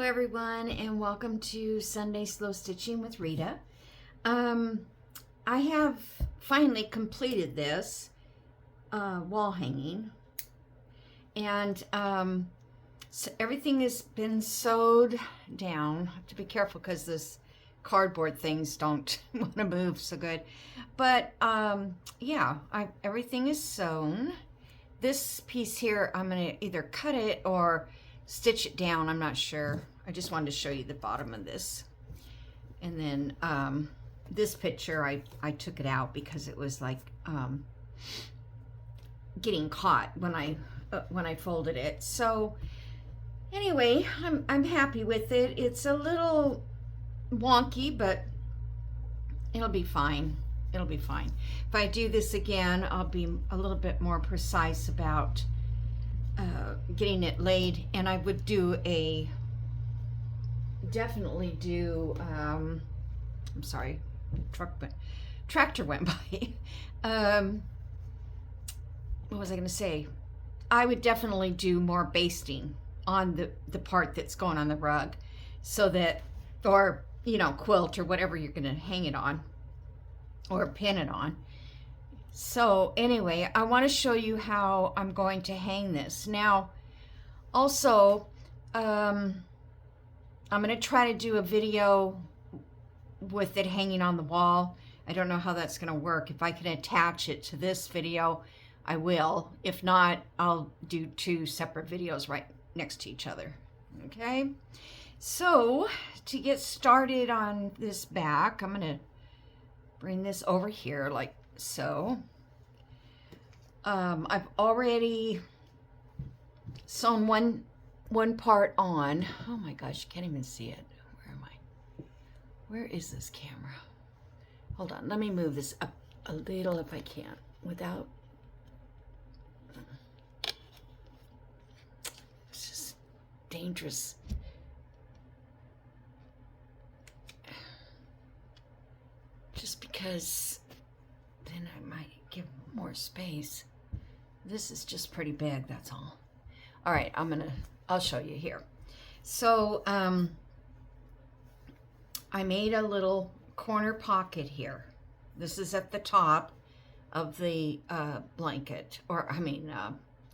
everyone, and welcome to Sunday Slow Stitching with Rita. I have finally completed this wall hanging, and so everything has been sewed down. I have to be careful because this cardboard things don't want to move so good, but yeah, everything is sewn. This piece here, I'm going to either cut it or stitch it down. I'm not sure. I just wanted to show you the bottom of this. And then this picture, I took it out because it was like getting caught when I folded it. So anyway, I'm happy with it. It's a little wonky, but it'll be fine. It'll be fine. If I do this again, I'll be a little bit more precise about getting it laid, and I would definitely do I'm sorry, tractor went by. What was I going to say? I would definitely do more basting on the part that's going on the rug, so that, or quilt or whatever you're going to hang it on or pin it on. So anyway, I want to show you how I'm going to hang this. Now, also, I'm going to try to do a video with it hanging on the wall. I don't know how that's going to work. If I can attach it to this video, I will. If not, I'll do two separate videos right next to each other. Okay? So, to get started on this back, I'm going to bring this over here like so. I've already sewn one part on. Oh my gosh, you can't even see it. Where am I? Where is this camera? Hold on, let me move this up a little if I can without. It's just dangerous. Just because then I might give more space. This is just pretty big, that's all. All right, I'll show you here. So I made a little corner pocket here. This is at the top of the blanket, or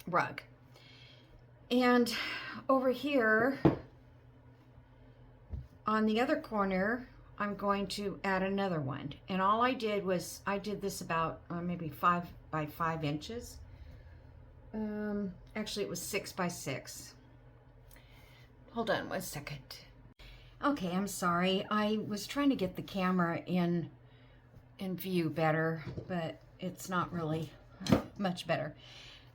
rug. And over here on the other corner, I'm going to add another one. And all I did was, I did this about maybe 5 by 5 inches. Actually, it was 6 by 6. Hold on one second. Okay, I'm sorry. I was trying to get the camera in view better, but it's not really much better.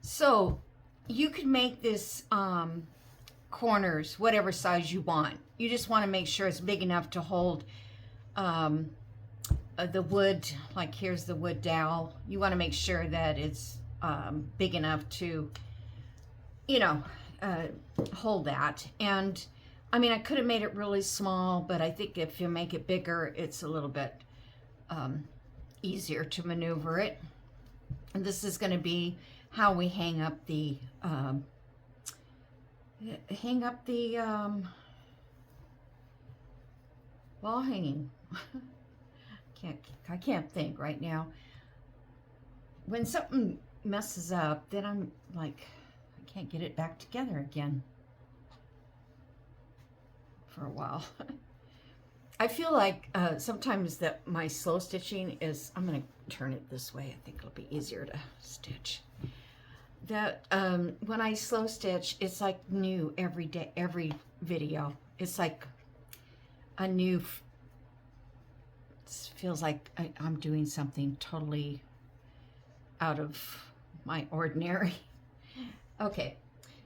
So you could make this corners whatever size you want. You just want to make sure it's big enough to hold the wood. Like here's the wood dowel. You want to make sure that it's big enough to hold that. And I mean, I could have made it really small, but I think if you make it bigger, it's a little bit easier to maneuver it. And this is going to be how we hang up the wall hanging. I can't think right now. When something messes up, then I'm like, I can't get it back together again for a while. I feel like sometimes that my slow stitching is, I'm going to turn it this way. I think it'll be easier to stitch. That when I slow stitch, it's like new every day, every video. It's like a new, it feels like I'm doing something totally out of my ordinary. Okay,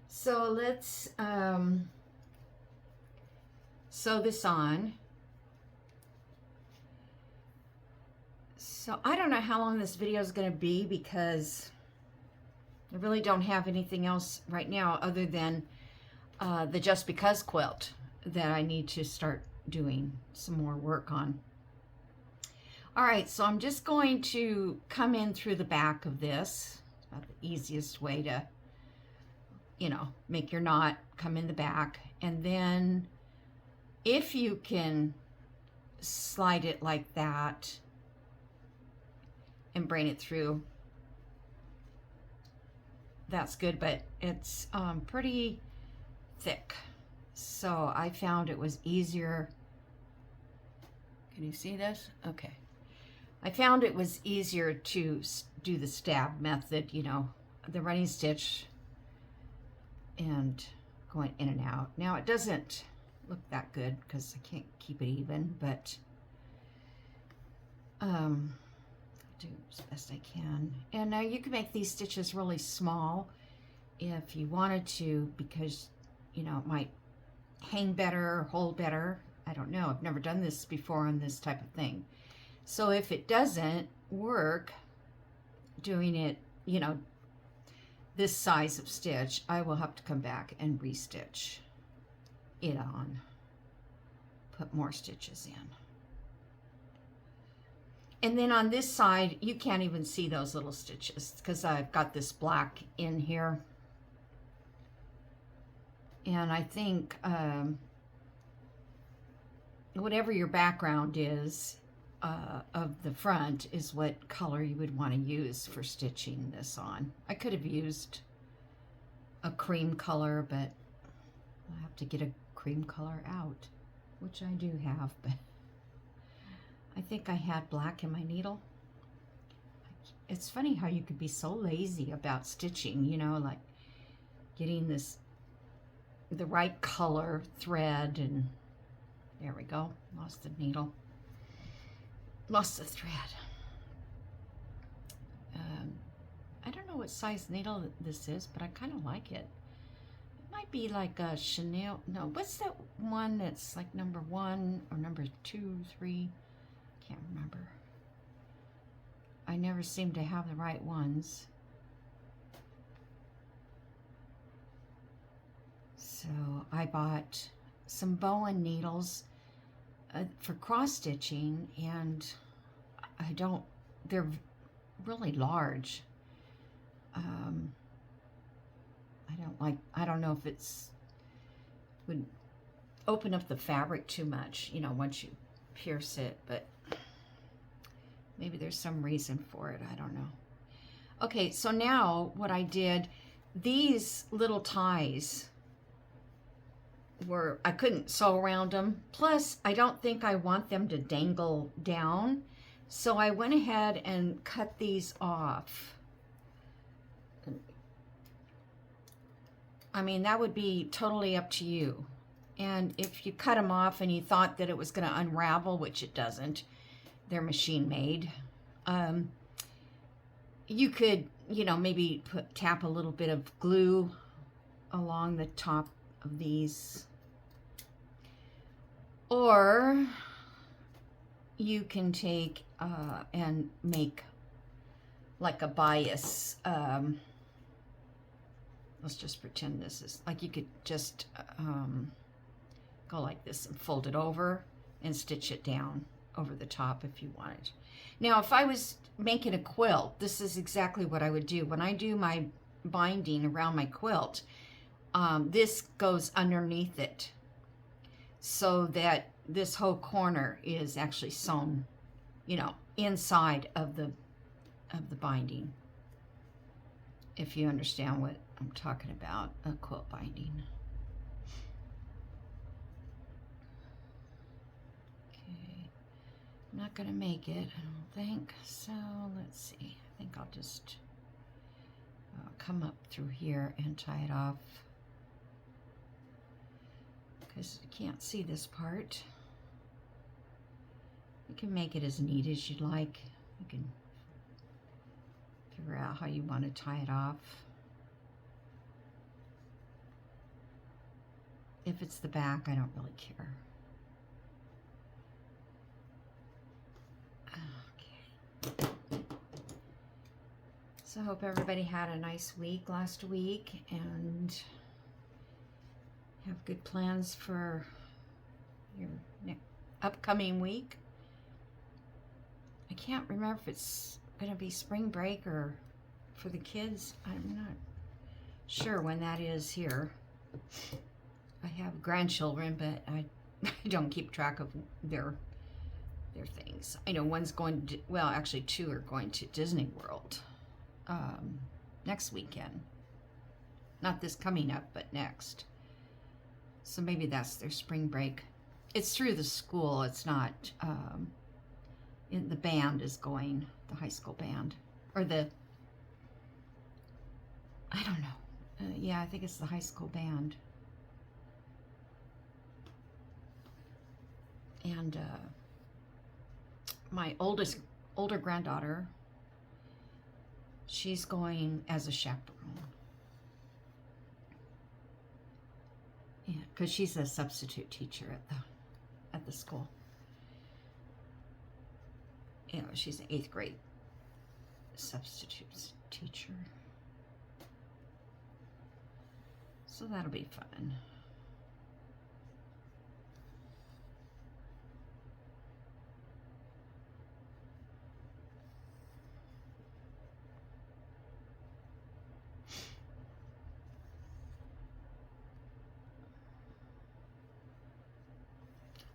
so let's sew this on. So I don't know how long this video is going to be because I really don't have anything else right now other than the Just Because quilt that I need to start doing some more work on. All right, so I'm just going to come in through the back of this. It's about the easiest way to, make your knot, come in the back, and then If you can slide it like that and bring it through, that's good, but it's pretty thick. So I found it was easier. Can you see this? Okay. I found it was easier to do the stab method, you know, the running stitch and going in and out. Now it doesn't look that good because I can't keep it even, but do as best I can. And now you can make these stitches really small if you wanted to, because you know it might hang better or hold better. I don't know, I've never done this before on this type of thing. So if it doesn't work doing it, you know, this size of stitch, I will have to come back and restitch it on, put more stitches in. And then on this side, you can't even see those little stitches because I've got this black in here. And I think whatever your background is of the front is what color you would want to use for stitching this on. I could have used a cream color, but I'll have to get a cream color out, which I do have, but I think I had black in my needle. It's funny how you could be so lazy about stitching, you know, like getting the right color thread, and there we go. Lost the needle. Lost the thread. I don't know what size needle this is, but I kind of like it. It might be like a Chanel. No, what's that one that's like number 1 or number 2, 3? Can't remember. I never seem to have the right ones. So I bought some Bowen needles for cross stitching, and they're really large. I don't know if would open up the fabric too much, you know, once you pierce it, but maybe there's some reason for it. I don't know. Okay, so now what I did, these little ties I couldn't sew around them. Plus, I don't think I want them to dangle down. So I went ahead and cut these off. I mean, that would be totally up to you. And if you cut them off and you thought that it was going to unravel, which it doesn't, they're machine made. You could, you know, maybe tap a little bit of glue along the top of these, or you can take and make like a bias. Let's just pretend this is like, you could just go like this and fold it over and stitch it down over the top if you wanted. Now, if I was making a quilt, this is exactly what I would do. When I do my binding around my quilt, this goes underneath it so that this whole corner is actually sewn, you know, inside of the binding, if you understand what I'm talking about, a quilt binding. Okay, I'm not gonna make it, I don't think, so let's see. I think I'll just come up through here and tie it off, because you can't see this part. You can make it as neat as you'd like. You can figure out how you want to tie it off. If it's the back, I don't really care. Okay. So I hope everybody had a nice week last week and have good plans for your upcoming week. I can't remember if it's going to be spring break or for the kids. I'm not sure when that is here. I have grandchildren, but I don't keep track of their things. I know one's going to, well, actually 2 are going to Disney World next weekend. Not this coming up, but next. So maybe that's their spring break. It's through the school. It's not, the band is going, the high school band. Or the, I don't know. Yeah, I think it's the high school band. And my older granddaughter, she's going as a chaperone. Yeah, because she's a substitute teacher at the school. You know, she's an 8th grade substitute teacher. So that'll be fun.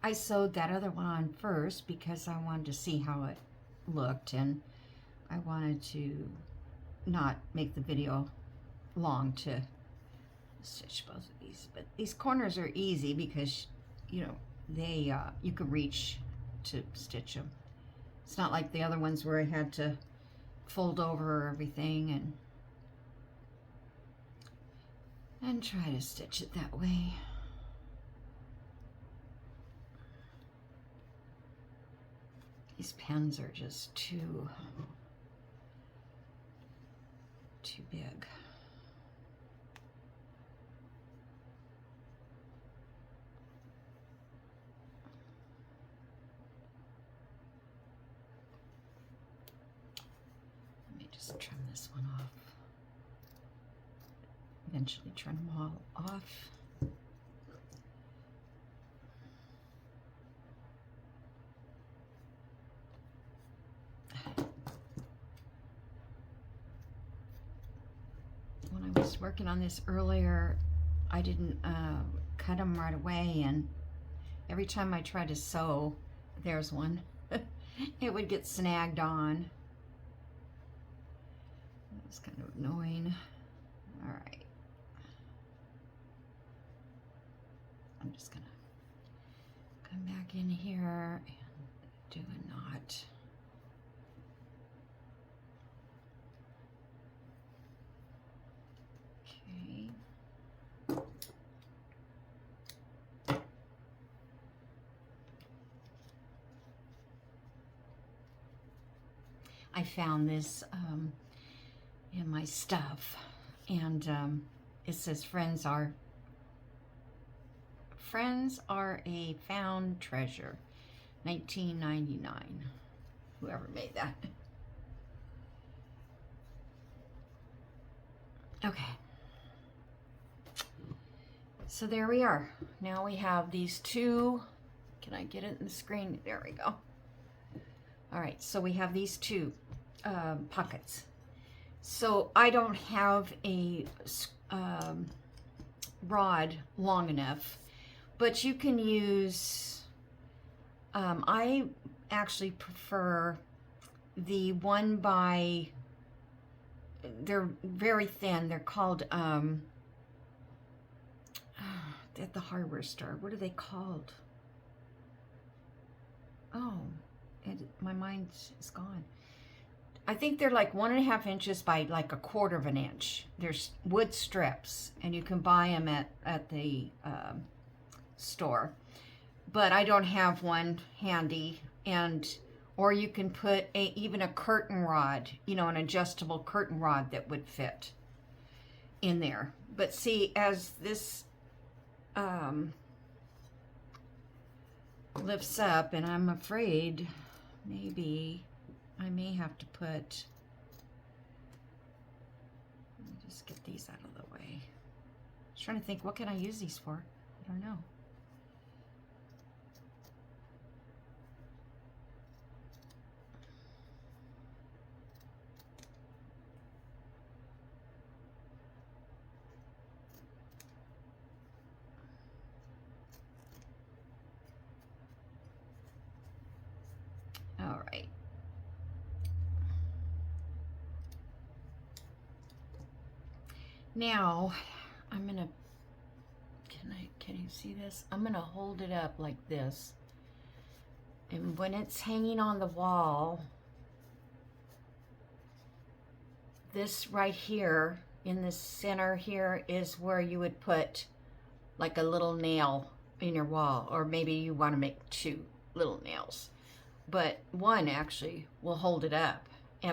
I sewed that other one on first because I wanted to see how it looked, and I wanted to not make the video long to stitch both of these. But these corners are easy because, you know, they you can reach to stitch them. It's not like the other ones where I had to fold over everything and try to stitch it that way. These pens are just too big. Let me just trim this one off. Eventually trim them all off. When I was working on this earlier, I didn't cut them right away, and every time I tried to sew, there's one, it would get snagged on. That was kind of annoying. All right. I'm just gonna come back in here and do a knot. I found this in my stuff, and it says friends are a found treasure, 1999. Whoever made that. Okay. So there we are. Now we have these 2. Can I get it in the screen? There we go. All right, so we have these 2 pockets. So I don't have a rod long enough, but you can use, I actually prefer the one by, they're very thin. They're called, at the hardware store, what are they called? Oh, my mind is gone. I think they're like 1.5 inches by like 1/4 of an inch. There's wood strips, and you can buy them at the store. But I don't have one handy, or you can put even a curtain rod, you know, an adjustable curtain rod that would fit in there. But see, as this lifts up, and I'm afraid maybe I may have to put, let me just get these out of the way. I was trying to think, what can I use these for? I don't know. Now, I'm gonna, can you see this? I'm gonna hold it up like this. And when it's hanging on the wall, this right here, in the center here, is where you would put like a little nail in your wall, or maybe you want to make 2 little nails, but one actually will hold it up.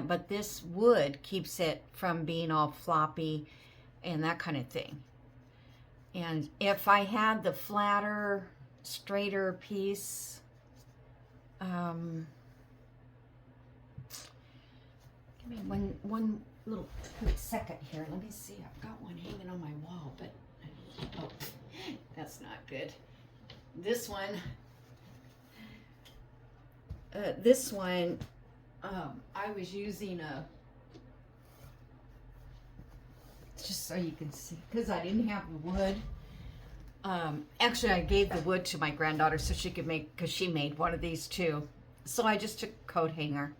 But this wood keeps it from being all floppy and that kind of thing. And if I had the flatter, straighter piece, give me one little quick second here. Let me see. I've got one hanging on my wall, but oh, that's not good. This one, I was using just so you can see, because I didn't have the wood. Actually, I gave the wood to my granddaughter so she could make, because she made one of these too. So I just took a coat hanger,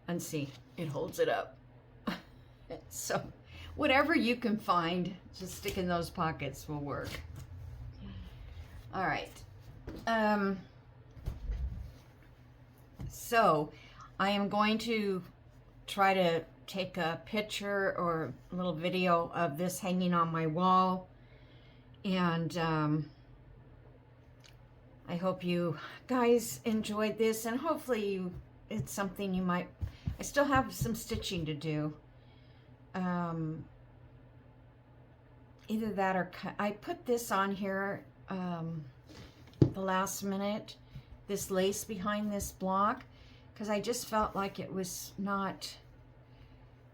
and see, it holds it up. So whatever you can find, just stick in those pockets will work. All right. So I am going to try to take a picture or a little video of this hanging on my wall. And I hope you guys enjoyed this, and hopefully it's something you might, I still have some stitching to do. Either that or I put this on here the last minute, this lace behind this block, because I just felt like it was not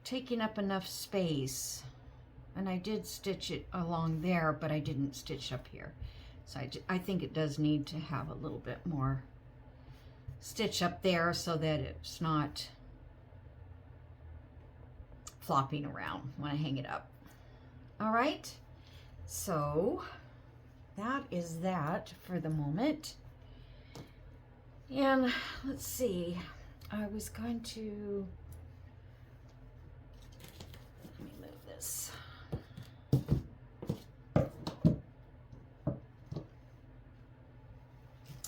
taking up enough space. And I did stitch it along there, but I didn't stitch up here. So I think it does need to have a little bit more stitch up there so that it's not flopping around when I hang it up. All right, so that is that for the moment. And let's see, I was going to, let me move this.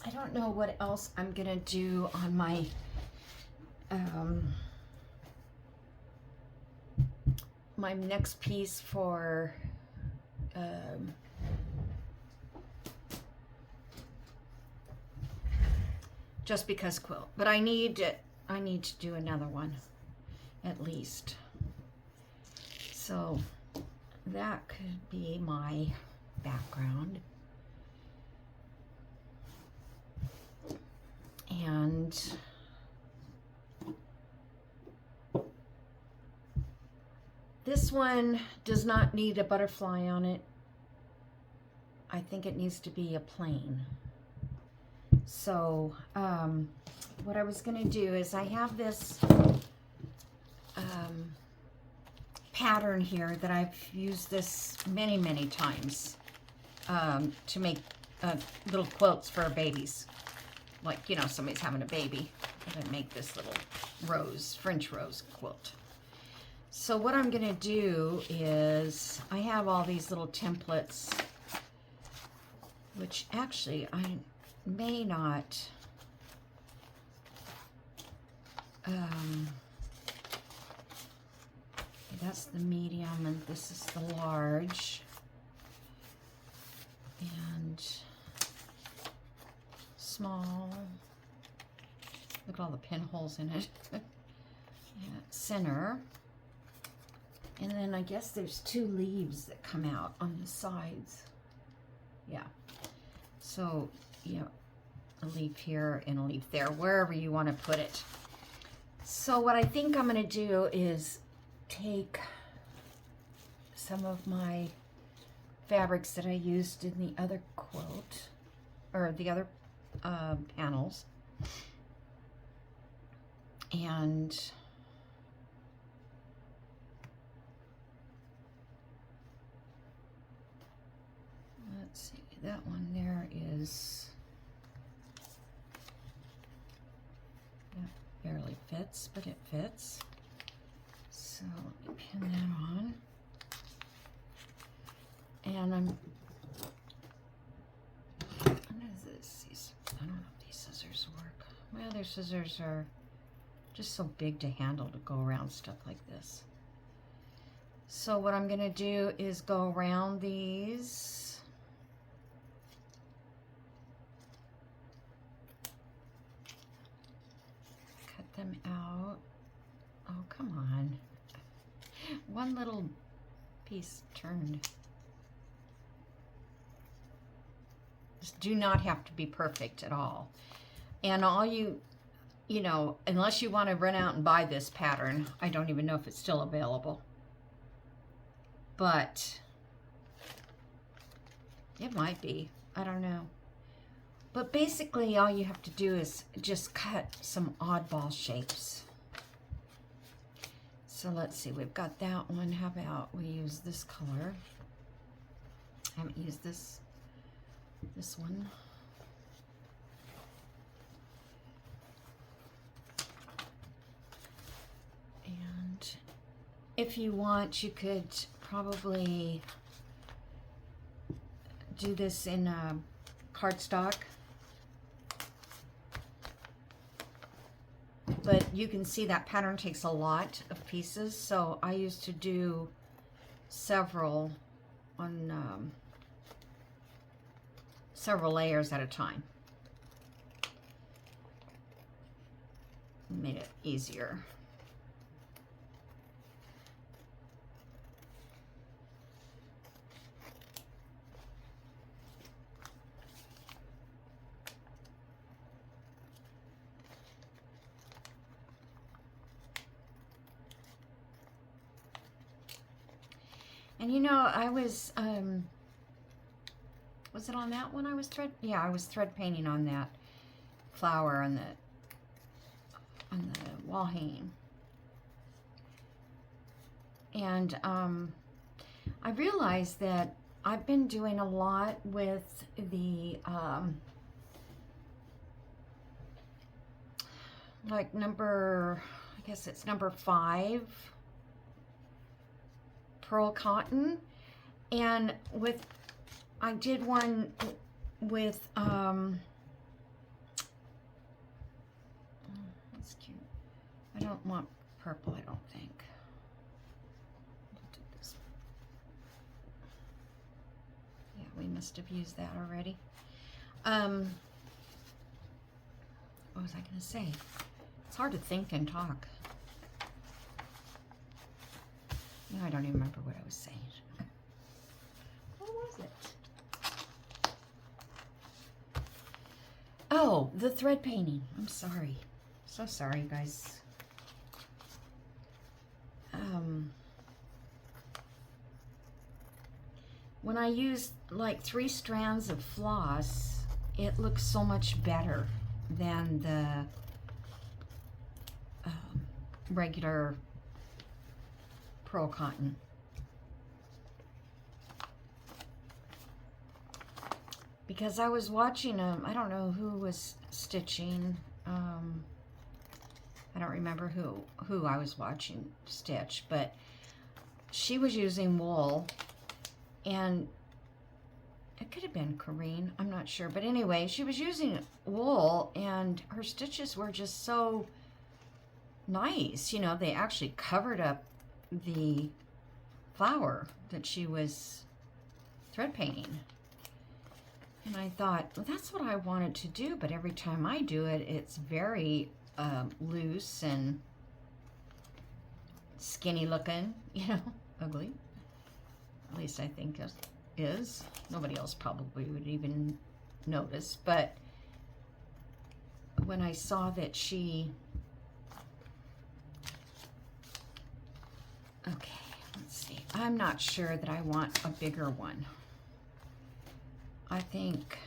I don't know what else I'm gonna do on my my next piece for just because quilt, but I need to do another one at least. So that could be my background. And this one does not need a butterfly on it. I think it needs to be a plain. So what I was going to do is I have this pattern here that I've used this many times to make little quilts for babies. Like, you know, somebody's having a baby, and I make this little rose, French rose quilt. So what I'm gonna do is, I have all these little templates, which actually I may not, that's the medium and this is the large. And small. Look at all the pinholes in it. Yeah, center. And then I guess there's 2 leaves that come out on the sides. Yeah. So, yeah, a leaf here and a leaf there, wherever you want to put it. So what I think I'm going to do is take some of my fabrics that I used in the other quilt, or the other panels, and let's see, that one there is, that barely fits, but it fits. So let me pin that on. And I'm, what is this? I don't know if these scissors work. Well, their scissors are just so big to handle to go around stuff like this. So what I'm gonna do is go around these. Cut them out. Oh, come on. One little piece turned. This do not have to be perfect at all. And all you know, unless you want to run out and buy this pattern, I don't even know if it's still available. But it might be. I don't know. But basically all you have to do is just cut some oddball shapes. So let's see, we've got that one. How about we use this color? I haven't used this one. And if you want, you could probably do this in cardstock. But you can see that pattern takes a lot of pieces, so I used to do several on several layers at a time. Made it easier. And you know, I was it on that one I was thread? Yeah, I was thread painting on that flower on the wall hanging. And I realized that I've been doing a lot with the like number, I guess it's number 5 pearl cotton, and with I did one with that's cute. I don't want purple, I don't think. Yeah, we must have used that already. What was I gonna say? It's hard to think and talk. I don't even remember what I was saying. What was it? Oh, the thread painting. I'm sorry. So sorry, guys. When I use like 3 strands of floss, it looks so much better than the regular pearl cotton. Because I was watching I don't know who was stitching. I don't remember who I was watching stitch, but she was using wool, and it could have been Corrine, I'm not sure, but anyway, she was using wool and her stitches were just so nice. You know, they actually covered up the flower that she was thread painting. And I thought, well, that's what I wanted to do, but every time I do it, it's very loose and skinny looking, you know, ugly. At least I think it is. Nobody else probably would even notice, but when I saw that she, okay, let's see. I'm not sure that I want a bigger one. I think,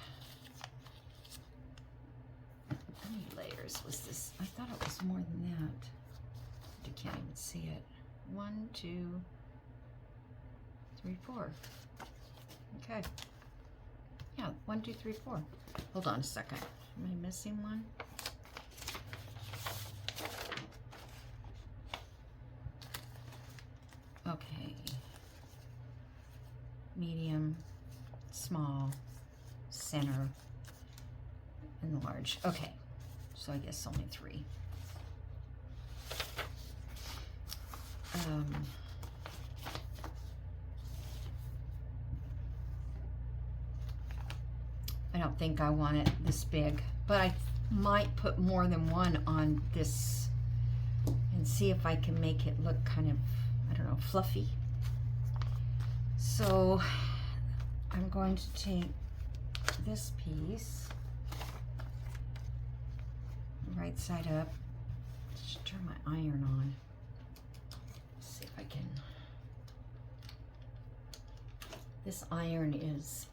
how many layers was this? I thought it was more than that. You can't even see it. 1, 2, 3, 4. Okay. Yeah, 1, 2, 3, 4. Hold on a second. Am I missing one? Okay. medium, small, center, and large. Okay, so I guess only 3. I don't think I want it this big, but I might put more than one on this and see if I can make it look kind of, I don't know, fluffy. So I'm going to take this piece, right side up. Just turn my iron on. Let's see if I can. This iron is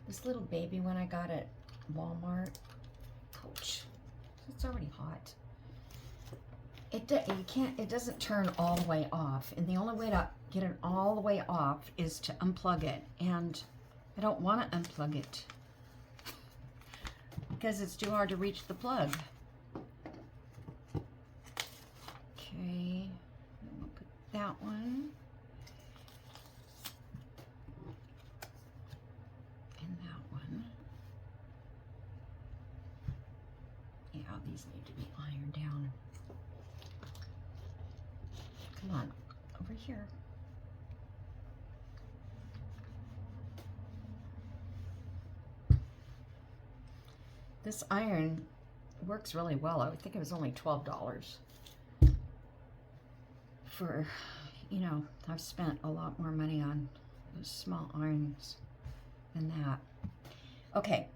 this little baby one I got at Walmart. Ouch! It's already hot. It doesn't turn all the way off, and the only way to get it all the way off is to unplug it, and I don't want to unplug it because it's too hard to reach the plug. Okay, then we'll put that one. And that one. Yeah, these need to be ironed down. Come on, over here. This iron works really well. I would think it was only $12 for, you know, I've spent a lot more money on those small irons than that. Okay.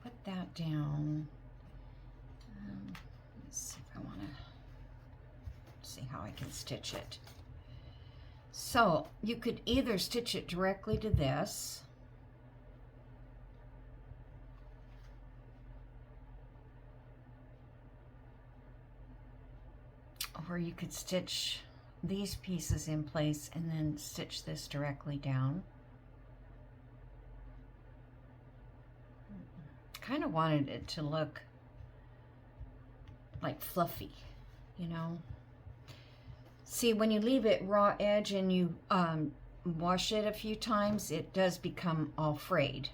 Put that down. Let's see if I want to see how I can stitch it. So you could either stitch it directly to this, or you could stitch these pieces in place and then stitch this directly down. Kind of wanted it to look like fluffy, you know. See, when you leave it raw edge and you wash it a few times, it does become all frayed.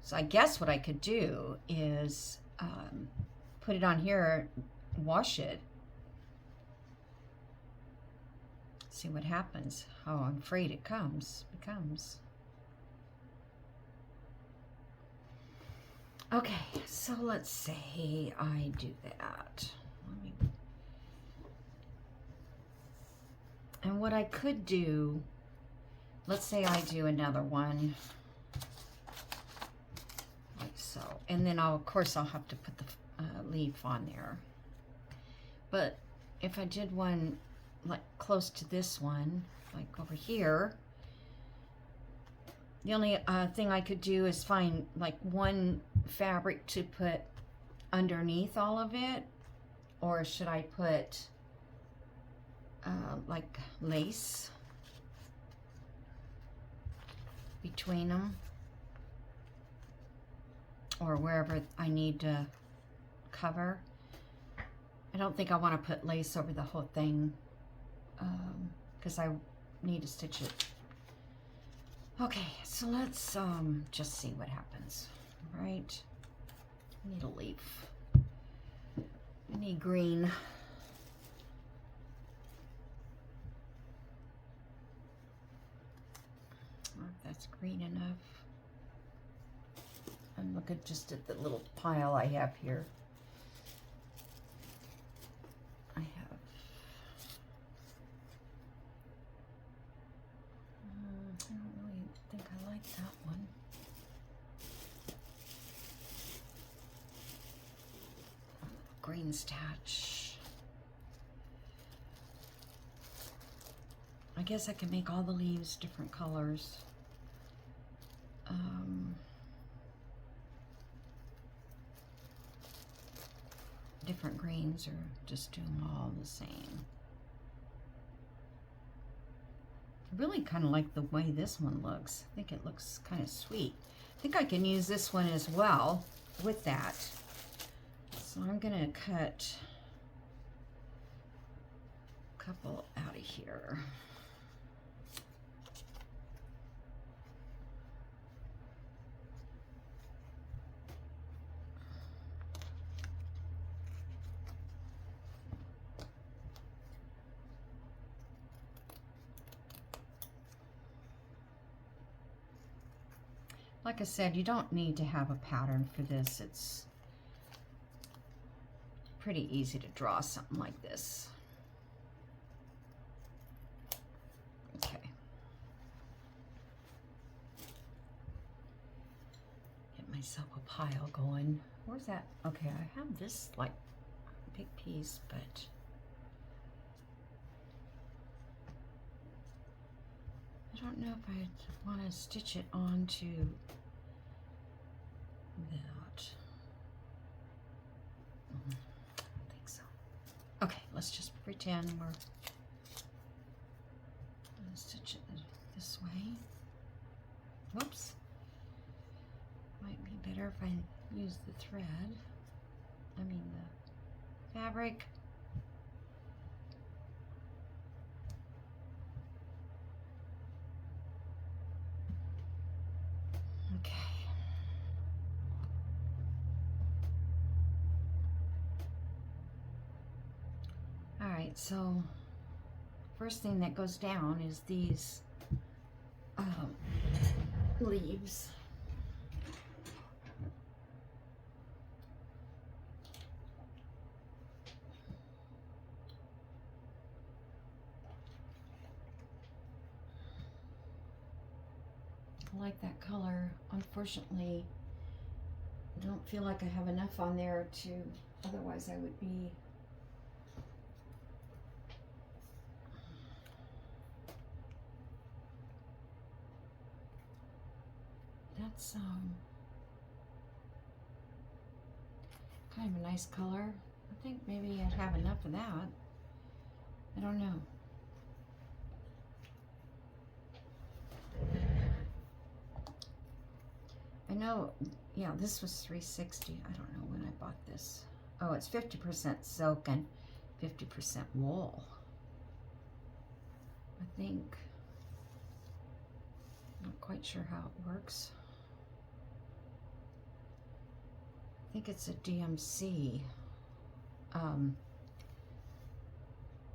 So I guess what I could do is put it on here, wash it, see what happens, how frayed it becomes. Okay, so let's say I do that. And what I could do, let's say I do another one, like so. And then of course I'll have to put the leaf on there. But if I did one like close to this one, like over here, the only thing I could do is find like one fabric to put underneath all of it, or should I put like lace between them, or wherever I need to cover. I don't think I want to put lace over the whole thing because I need to stitch it. Okay, so let's just see what happens. Right, I need a leaf. I need green. That's green enough. I'm looking just at the little pile I have here. I have I don't really think I like that one. Green stitch. I guess I can make all the leaves different colors. Different greens, or just do them all the same. I really kind of like the way this one looks. I think it looks kind of sweet. I think I can use this one as well with that. So I'm gonna cut couple out of here. Like I said, you don't need to have a pattern for this. It's pretty easy to draw something like this. Okay. Get myself a pile going. Where's that? Okay, I have this like big piece, but I don't know if I want to stitch it onto that. I don't think so. Okay, let's just pretend we're going to stitch it this way. Whoops. Might be better if I use the thread. I mean the fabric. Okay. All right, so first thing that goes down is these leaves. I like that color. Unfortunately, I don't feel like I have enough on there to, otherwise I would be that's kind of a nice color. I think maybe I'd have enough of that. I don't know. I know, yeah, this was $3.60. I don't know when I bought this. Oh, it's 50% silk and 50% wool. I think. Not quite sure how it works. I think it's a DMC.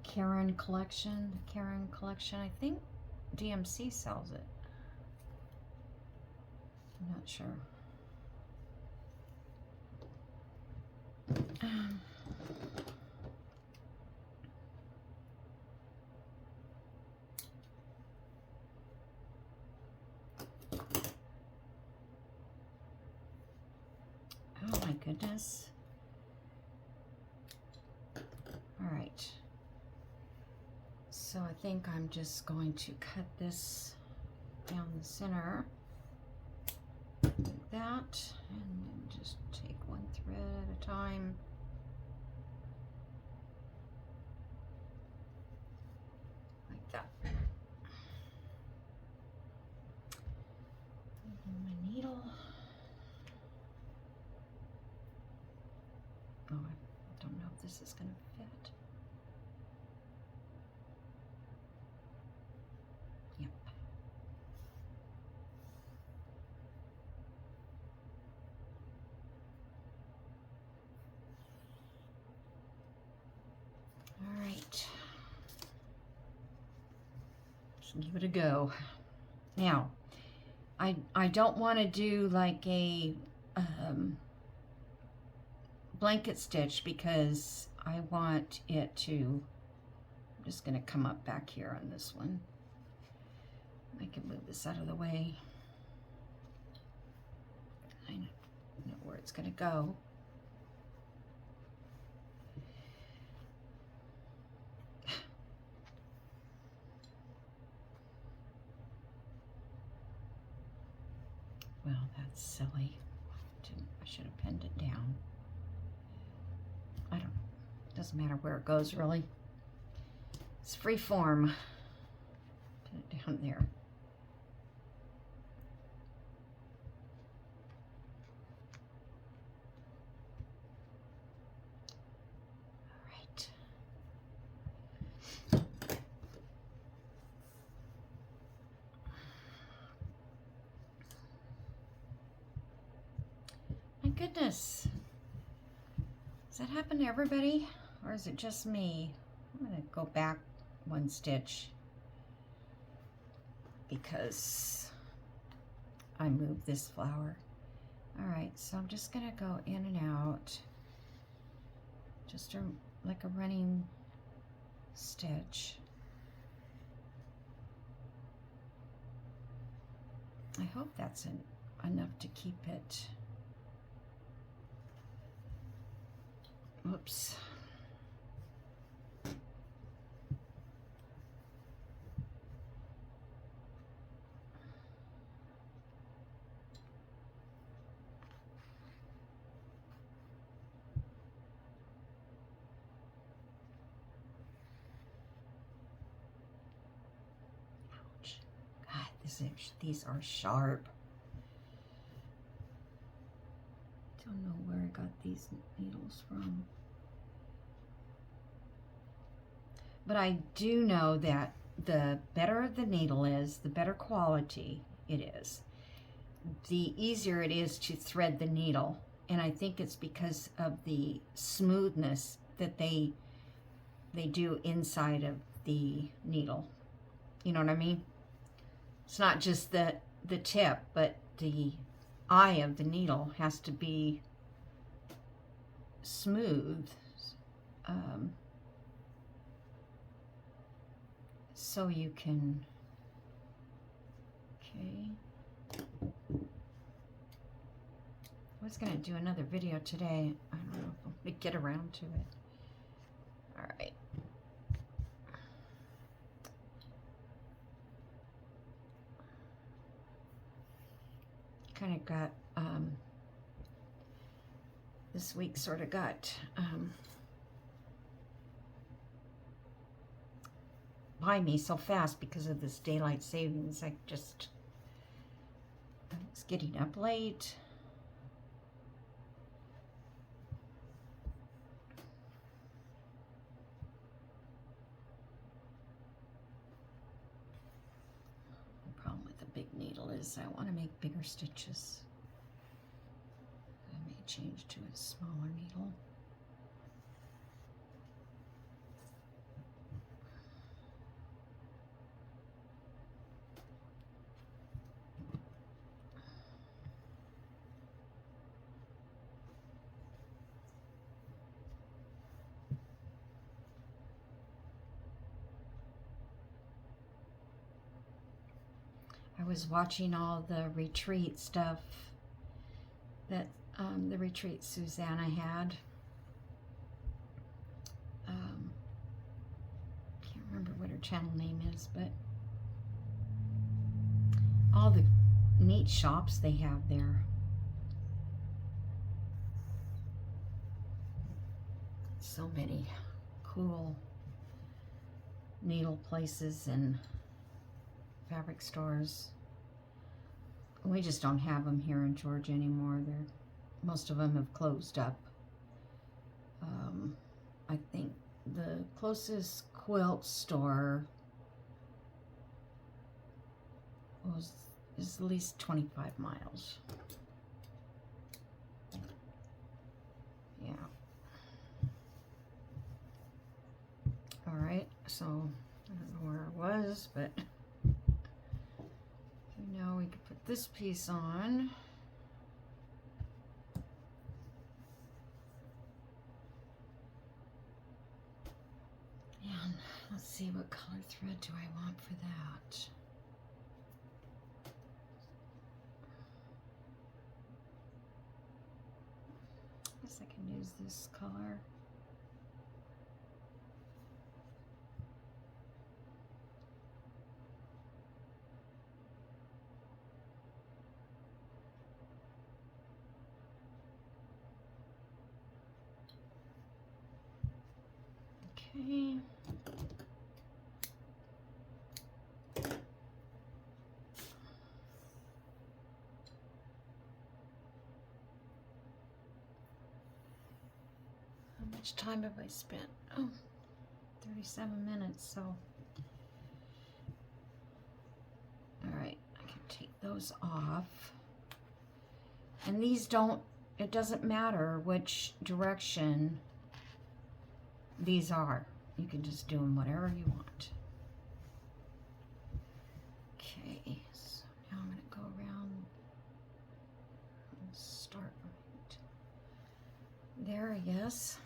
Karen collection. Karen collection. I think DMC sells it. I'm not sure. Oh my goodness. All right. So I think I'm just going to cut this down the center like that, and then just take one thread at a time. Like that. And my needle. Oh, I don't know if this is going to fit. Yep. All right. Just give it a go. Now, I don't want to do like a blanket stitch because I want it to, I'm just going to come up back here on this one. I can move this out of the way. I know where it's going to go. Well, that's silly. I should have pinned it down. I don't know. Doesn't matter where it goes, really. It's free form. Put it down there. All right. goodness. Does that happen to everybody? Or is it just me? I'm going to go back one stitch because I moved this flower. All right, so I'm just going to go in and out. Just like a running stitch. I hope that's enough to keep it. Whoops. Ouch. God, these are sharp. Don't know where I got these needles from. But I do know that the better the needle is, the better quality it is, the easier it is to thread the needle. And I think it's because of the smoothness that they do inside of the needle. You know what I mean? It's not just the tip, but the eye of the needle has to be smooth. So you can, okay. I was going to do another video today. I don't know if I'll get around to it. All right. Kind of got, this week sort of got, by me so fast because of this daylight savings. It's getting up late. The problem with the big needle is I want to make bigger stitches. I may change to a smaller needle. I was watching all the retreat stuff that the retreat Susanna had. Can't remember what her channel name is, but all the neat shops they have there. So many cool needle places and fabric stores. We just don't have them here in Georgia anymore. Most of them have closed up. I think the closest quilt store is at least 25 miles. Yeah. All right, so I don't know where I was, but now we can put this piece on. And let's see, what color thread do I want for that? I guess I can use this color. Okay. How much time have I spent? Oh, 37 minutes, so. All right, I can take those off. And these don't it doesn't matter which direction these are. You can just do them whatever you want. Okay, so now I'm going to go around and start right there, I guess.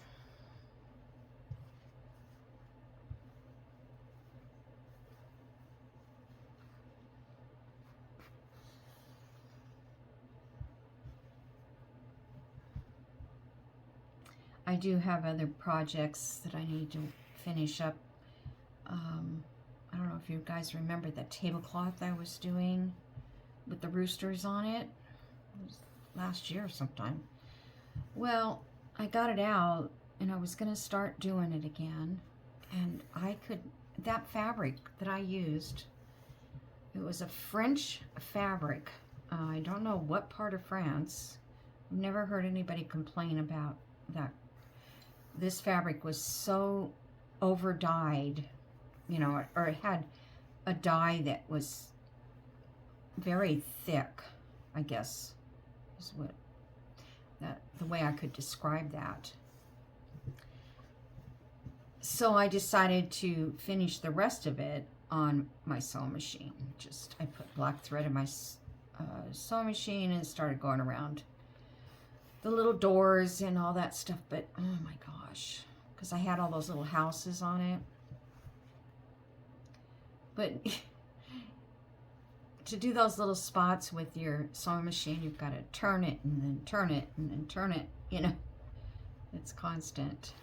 I do have other projects that I need to finish up. I don't know if you guys remember that tablecloth I was doing with the roosters on it. It was last year sometime. Well, I got it out and I was going to start doing it again. And that fabric that I used, it was a French fabric. I don't know what part of France. I've never heard anybody complain about that. This fabric was so over dyed, you know, or it had a dye that was very thick, I guess is what the way I could describe that. So I decided to finish the rest of it on my sewing machine. I put black thread in my sewing machine and started going around the little doors and all that stuff. But oh my gosh, because I had all those little houses on it. But to do those little spots with your sewing machine, you've got to turn it and then turn it and then turn it, you know. It's constant.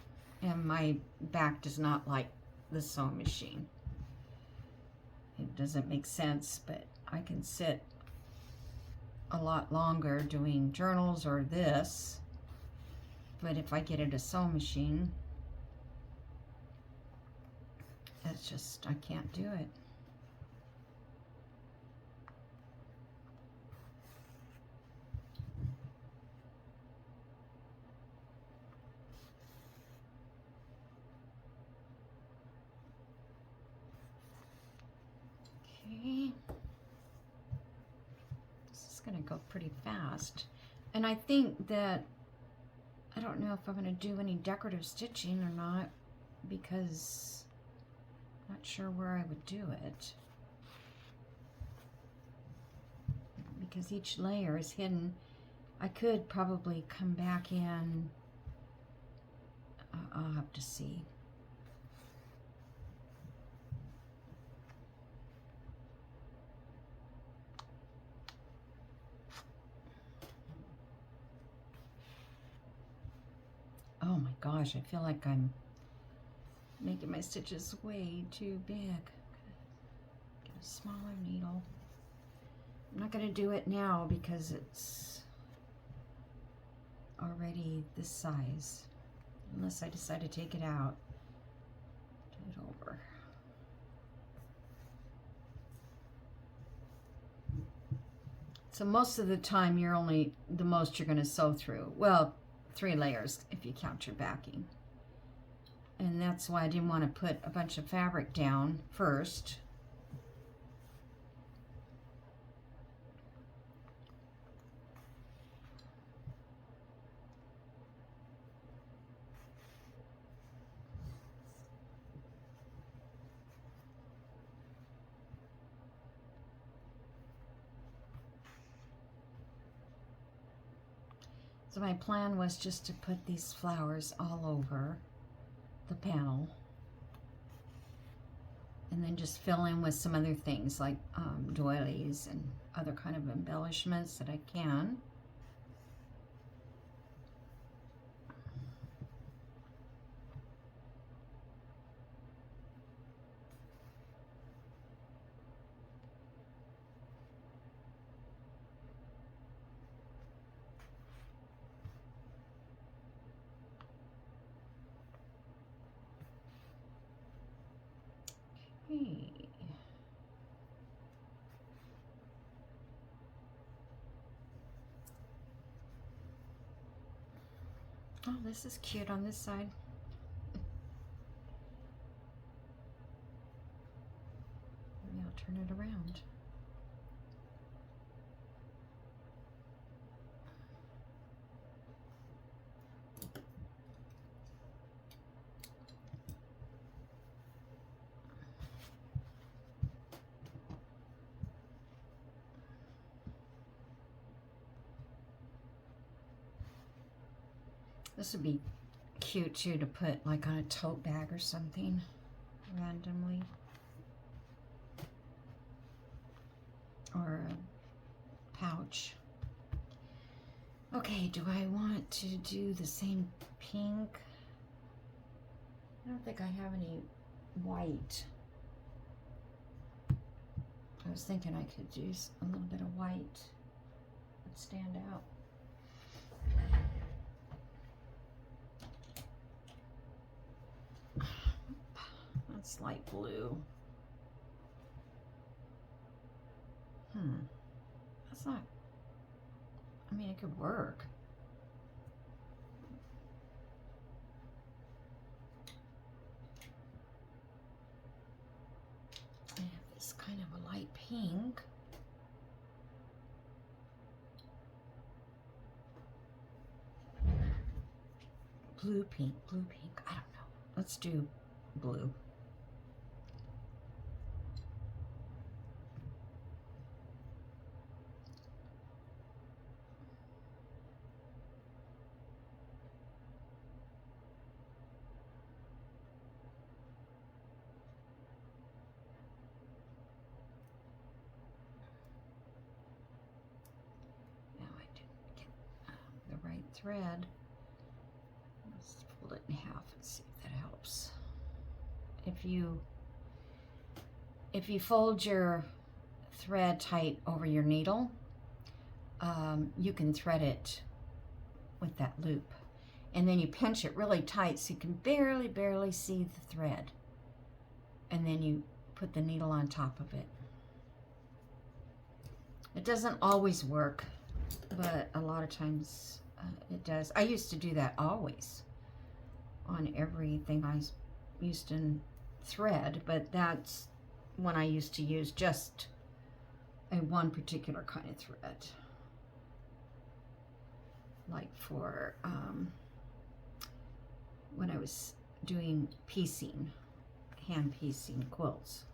And my back does not like the sewing machine. It doesn't make sense, but I can sit a lot longer doing journals or this. But if I get it a sewing machine, it's just, I can't do it. Okay. This is going to go pretty fast. And I think that, I don't know if I'm going to do any decorative stitching or not, because I'm not sure where I would do it. Because each layer is hidden. I could probably come back in. I'll have to see. Oh my gosh, I feel like I'm making my stitches way too big. Get a smaller needle. I'm not going to do it now because it's already this size. Unless I decide to take it out. Do it over. So most of the time you're only, the most you're going to sew through. Well, 3 layers if you count your backing. And that's why I didn't want to put a bunch of fabric down first. So my plan was just to put these flowers all over the panel and then just fill in with some other things like doilies and other kind of embellishments that I can. Oh, this is cute on this side. Maybe I'll turn it around. This would be cute too to put like on a tote bag or something randomly. Or a pouch. Okay, do I want to do the same pink? I don't think I have any white. I was thinking I could use a little bit of white. Would stand out. That's light blue. That's not, I mean, it could work. I have this kind of a light pink. Blue pink, I don't know. Let's do blue. Thread. Let's fold it in half and see if that helps. If you fold your thread tight over your needle, you can thread it with that loop, and then you pinch it really tight so you can barely see the thread, and then you put the needle on top of it. It doesn't always work, but a lot of times it does. I used to do that always on everything I used in thread, but that's when I used to use just one particular kind of thread, like for when I was doing piecing, hand piecing quilts.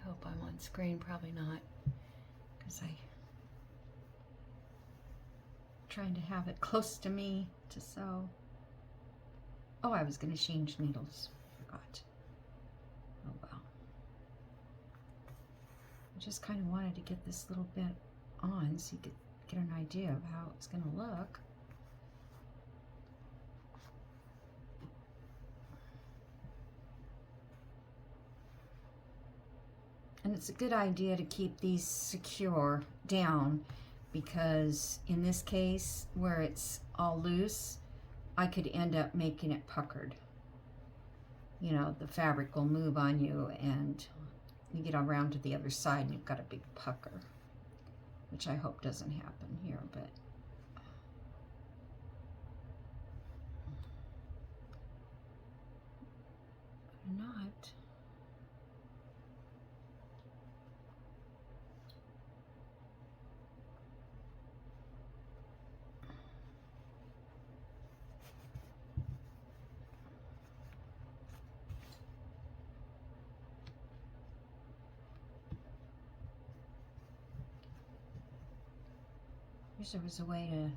Hope I'm on screen, probably not, because I'm trying to have it close to me to sew. Oh, I was going to change needles. Forgot. Oh well. I just kind of wanted to get this little bit on so you could get an idea of how it's going to look. And it's a good idea to keep these secure down, because in this case where it's all loose, I could end up making it puckered. You know, the fabric will move on you and you get around to the other side and you've got a big pucker, which I hope doesn't happen here, but not. Wish there was a way to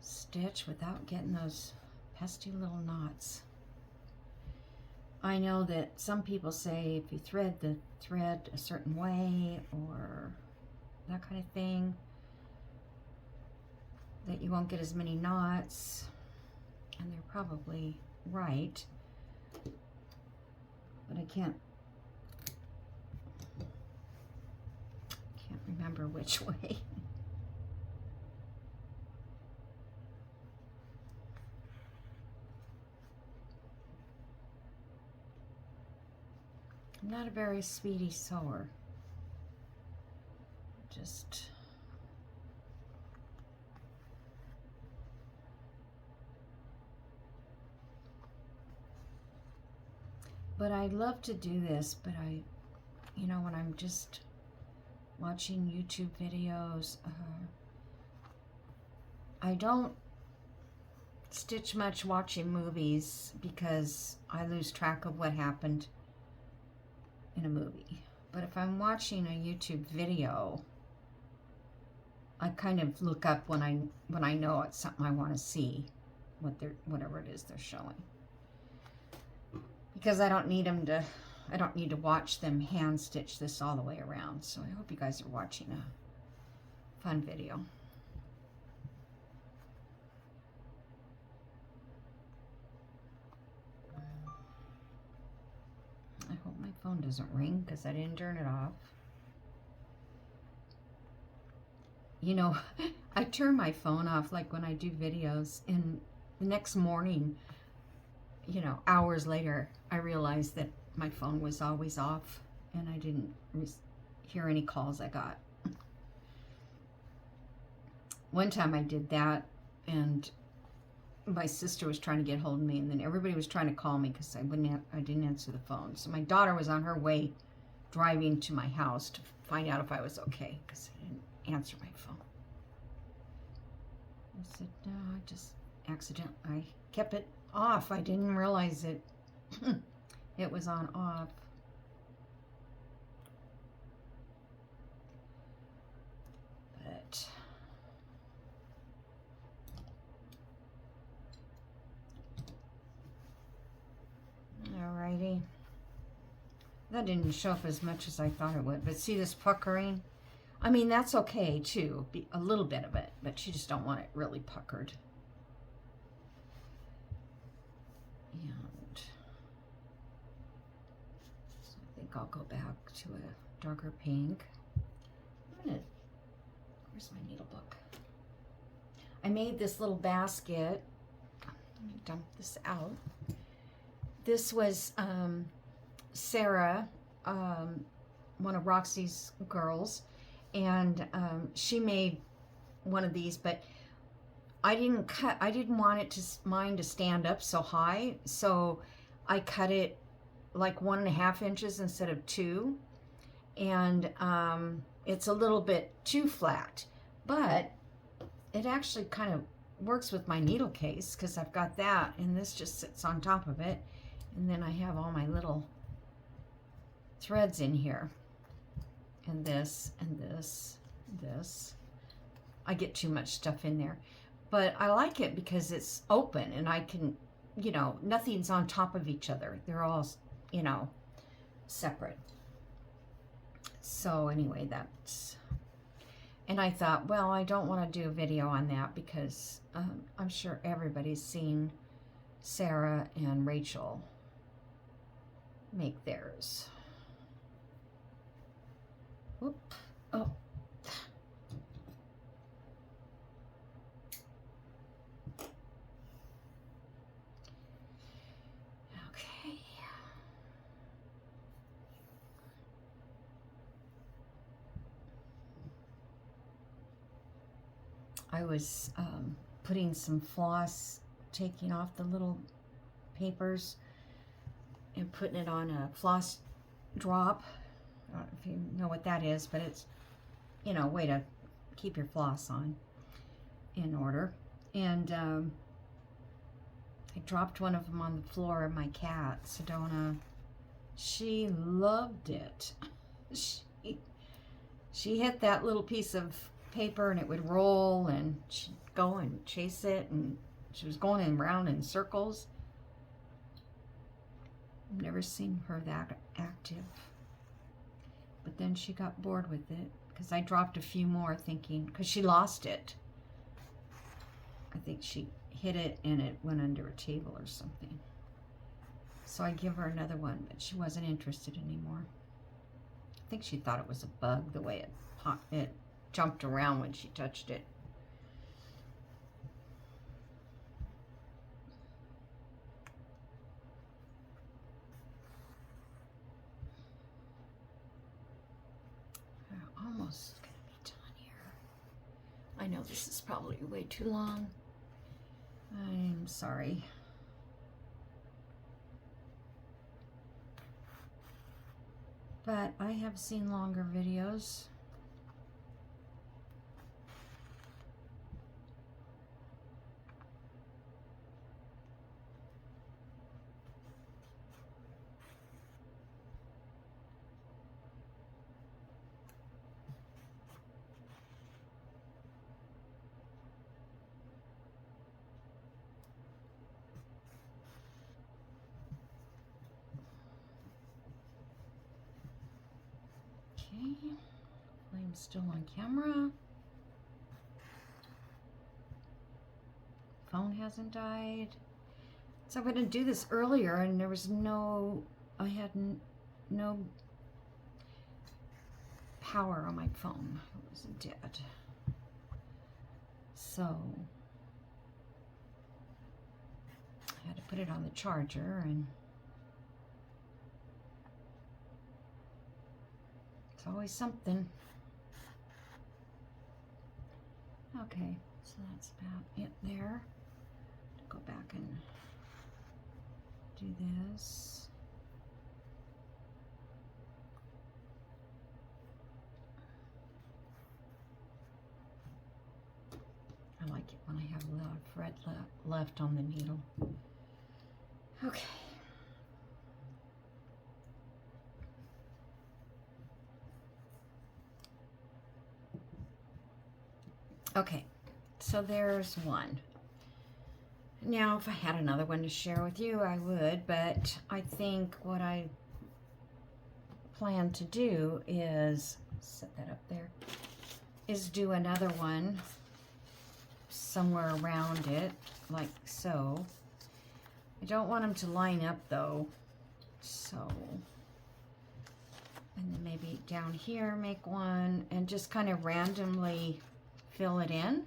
stitch without getting those pesky little knots. I know that some people say if you thread the thread a certain way or that kind of thing, that you won't get as many knots, and they're probably right, but I can't remember which way. I'm not a very speedy sewer. Just but I love to do this, but you know, when I'm just watching YouTube videos, I don't stitch much watching movies because I lose track of what happened in a movie. But if I'm watching a YouTube video, I kind of look up when I know it's something I want to see, whatever it is they're showing. Because I don't need to watch them hand stitch this all the way around. So I hope you guys are watching a fun video. I hope my phone doesn't ring because I didn't turn it off. You know, I turn my phone off like when I do videos, and the next morning, you know, hours later, I realized that my phone was always off and I didn't hear any calls I got. One time I did that, and my sister was trying to get hold of me, and then everybody was trying to call me because I didn't answer the phone. So my daughter was on her way driving to my house to find out if I was okay because I didn't answer my phone. I said, no, I just I kept it off. I didn't realize it was on off. But alrighty. That didn't show up as much as I thought it would. But see this puckering? I mean, that's okay too, a little bit of it, but you just don't want it really puckered. And so I think I'll go back to a darker pink. Where's my needle book? I made this little basket. Let me dump this out. This was Sarah, one of Roxy's girls, and she made one of these, but I didn't want mine to stand up so high, so I cut it like 1.5 inches instead of 2, and it's a little bit too flat, but it actually kind of works with my needle case because I've got that, and this just sits on top of it, and then I have all my little threads in here. And this, and this, this. I get too much stuff in there. But I like it because it's open and I can, you know, nothing's on top of each other. They're all, you know, separate. So anyway, that's... And I thought, well, I don't want to do a video on that because I'm sure everybody's seen Sarah and Rachel make theirs. Whoop. Oh. Okay. I was putting some floss, taking off the little papers and putting it on a floss drop. I don't know if you know what that is, but it's, you know, a way to keep your floss on in order. And I dropped one of them on the floor of my cat, Sedona. She loved it. She hit that little piece of paper and it would roll, and she'd go and chase it, and she was going around in circles. I've never seen her that active. But then she got bored with it because I dropped a few more thinking, because she lost it. I think she hit it and it went under a table or something. So I give her another one, but she wasn't interested anymore. I think she thought it was a bug, the way it jumped around when she touched it. Almost gonna be done here. I know this is probably way too long. I'm sorry. But I have seen longer videos. I'm still on camera. Phone hasn't died. So I'm going to do this earlier and there was no, I had no power on my phone. It was dead. So I had to put it on the charger, and it's always something. Okay, so that's about it there. Go back and do this. I like it when I have a lot of thread left on the needle. Okay. Okay, so there's one. Now, if I had another one to share with you, I would, but I think what I plan to do is, set that up there, is do another one somewhere around it, like so. I don't want them to line up though, so, and then maybe down here make one and just kind of randomly fill it in.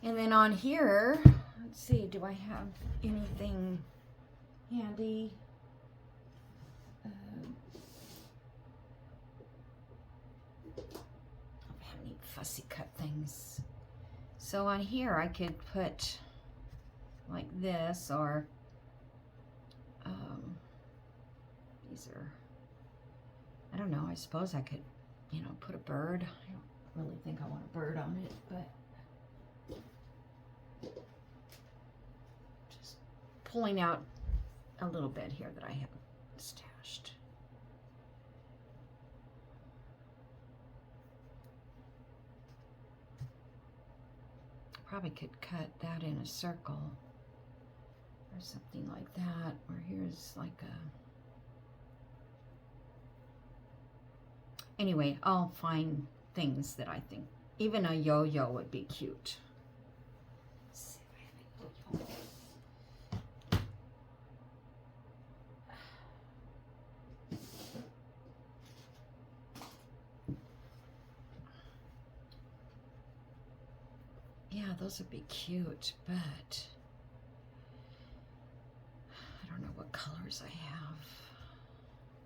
And then on here, let's see, do I have anything handy? I don't have any fussy cut things. So on here I could put like this, or these are, I don't know, I suppose I could, you know, put a bird. I don't really think I want a bird on it, but just pulling out a little bit here that I haven't stashed. Probably could cut that in a circle or something like that, or here's like a, anyway, I'll find things that I think, even a yo-yo would be cute. Let's see if I have a yo-yo. Yeah, those would be cute, but I don't know what colors I have.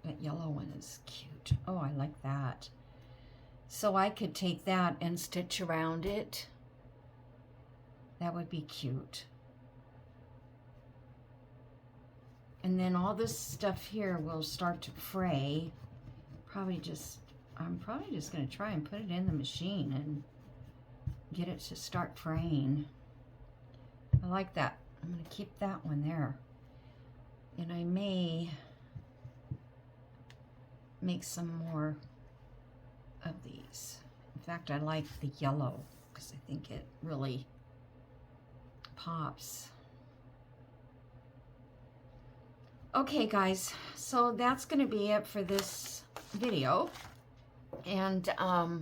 That yellow one is cute. Oh, I like that. So I could take that and stitch around it. That would be cute. And then all this stuff here will start to fray. I'm probably just going to try and put it in the machine and get it to start fraying. I like that. I'm going to keep that one there. And I may make some more of these. In fact, I like the yellow because I think it really pops. Okay guys, so that's going to be it for this video, and I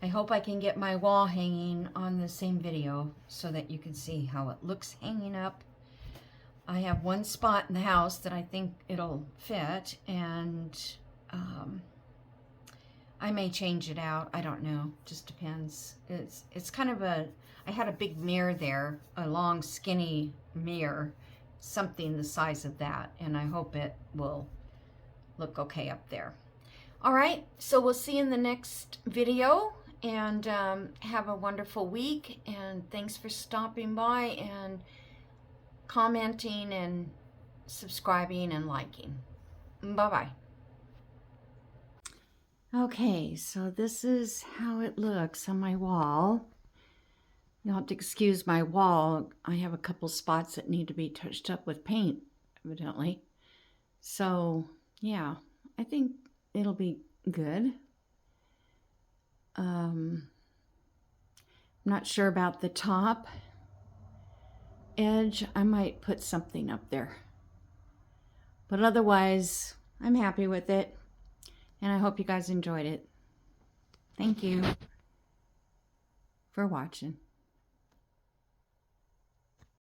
hope I can get my wall hanging on the same video so that you can see how it looks hanging up. I have one spot in the house that I think it'll fit, and I may change it out. I don't know, just depends. It's kind of a, I had a big mirror there, a long skinny mirror, something the size of that, and I hope it will look okay up there. All right, so we'll see you in the next video, and have a wonderful week, and thanks for stopping by and commenting and subscribing and liking. Bye-bye. Okay, so this is how it looks on my wall. You'll have to excuse my wall. I have a couple spots that need to be touched up with paint, evidently. So, yeah, I think it'll be good. I'm not sure about the top edge. I might put something up there. But otherwise, I'm happy with it. And I hope you guys enjoyed it. Thank you for watching.